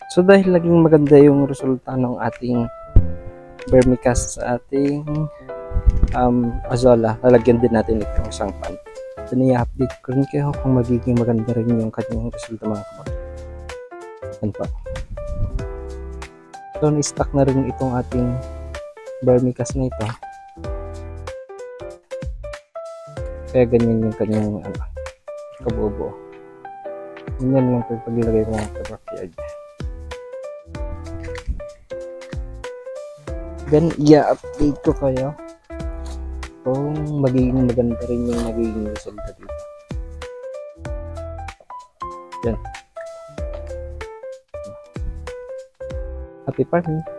So dahil laging maganda yung resulta ng ating vermicast sa ating azolla, lalagyan din natin itong isang pan. So i-update ko rin kayo kung magiging maganda rin yung kanyang resulta mga kapatid. Yan pa. So na-stack na rin itong ating vermicast na ito. Kaya ganyan yung kanyang kabuo-buo. Ganyan lang ito paglilagay ko ng backyard. Then i-update ko kayo kung magiging maganda rin yung magiging resulta dito. Yan. Happy farming!